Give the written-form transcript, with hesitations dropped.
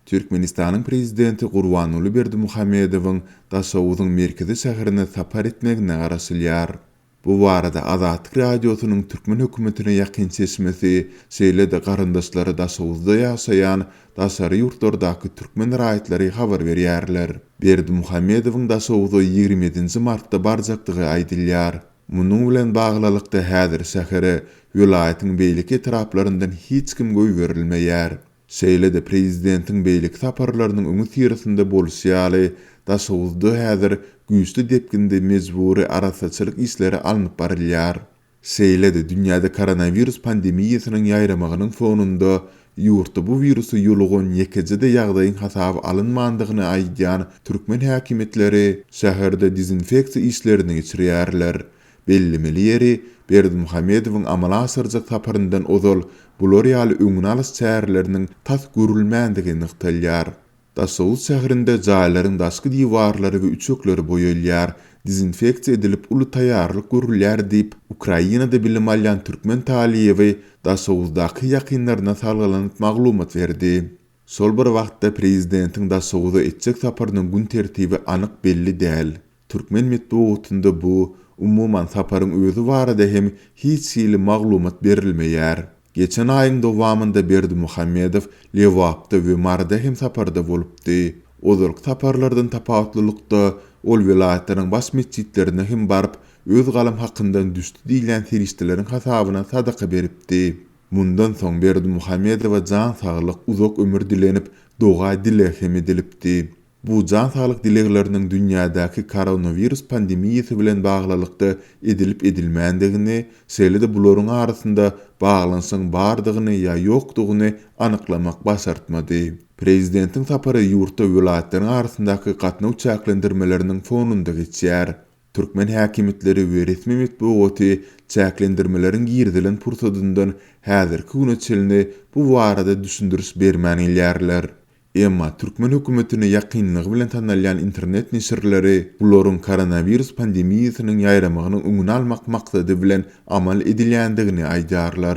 Türkmenistanyň prezidenti Gurbanuly Berdimuhamedowyň Daşowuzyň merkezi şäherine sapar etmegine garaşylýar. Bu barada Azatlyk radiosynyň türkmen hökümetine ýakyn seçmesi, şeýle-de garandaşlary Daşowuzda ýaşaýan daşary ýurtlardaky türkmen raýatlary habar berýärler. Berdimuhamedowyň Daşowuza 27 martda barjakdygy aýdylýar. Munyň bilen baglylykda häzir şähere welaýatyň beýlik etraplaryndan hiç kim göýberilmeýär. Şeýle-de prezidentiň beýlik saparlarynyň öňü tiresinde bolýaly, Daşowuzda häzir güýçli depkinde mejburi arasaçylyk işleri alınıp barylýar. Şeýle-de dünýäde koronavirus pandemiýasynyň ýaýramagynyň fonunda ýurtda bu virusu ýolugan ýekejede ýagdaýyň hasaby alynmandygyny aýdýan türkmen häkimetleri şäherde dezinfeksiýa işlerini geçirýärler. Bellimeli ýeri Berdimuhamedowyň amala asyrjak saparyndan ozal bular ýaly öňüne alys çäherleriniň tas görülmändigini ykdylýar. Daşowuz şäherinde jaýlaryň daşky diwarlary we üçekleri boýalýar, dezinfeksiýa edilip uly taýýarlyk görülýär diýip Ukrainada bilim alýan türkmen taliýewi Daşowuzdaky ýakynlaryna salgylanyp maglumat berdi. Sol bir wagtda prezidentiň Daşowuza etjek saparynyň gün tertibi anyk belli däl. Türkmen medeniýetinde bu umuman saparyň özü barada hem hiç şeýle maglumat berilmeýär. Geçen aýyň dowamında Berdimuhamedow Lewapda we Marda hem saparda bolupdy. Ozalk saparlardan tapawatlylykda ol welaýatlaryň baş mesjidlerine hem baryp öz galam hakyndan düşdi diýilen ferişteleriň hasabyna sadaka beripdi. Mundan soň Berdimuhamedowa jan saglyk, uzak ömür dilenip doga dilekhem edilipdi. Bu jan saglyk dilekleriniň dünýädäki koronavirus pandemiýasy bilen baglylykda edilip edilmändigini, şeýle-de bularyň arasynda baglansaň bardygyny ýa ýokdugyny anyklamak başartmady. Prezidentiň sapary ýurtda welaýatlaryň arasyndaky gatnaw çäklendirmeleriniň fonunda geçýär. Türkmen häkimetleri we resmi medeniýeti çäklendirmelerin girdilen pursatyndan häzirki güneçelini bu barada düşündürüş bermän ilýärler. Emma türkmen hökümetine ýakynlygy bilen tanalýan internet neşirleri bularyň koronavirus pandemiýasynyň ýaýramagynyň öňüne almak maksady bilen amal edilýändigini aýdýarlar.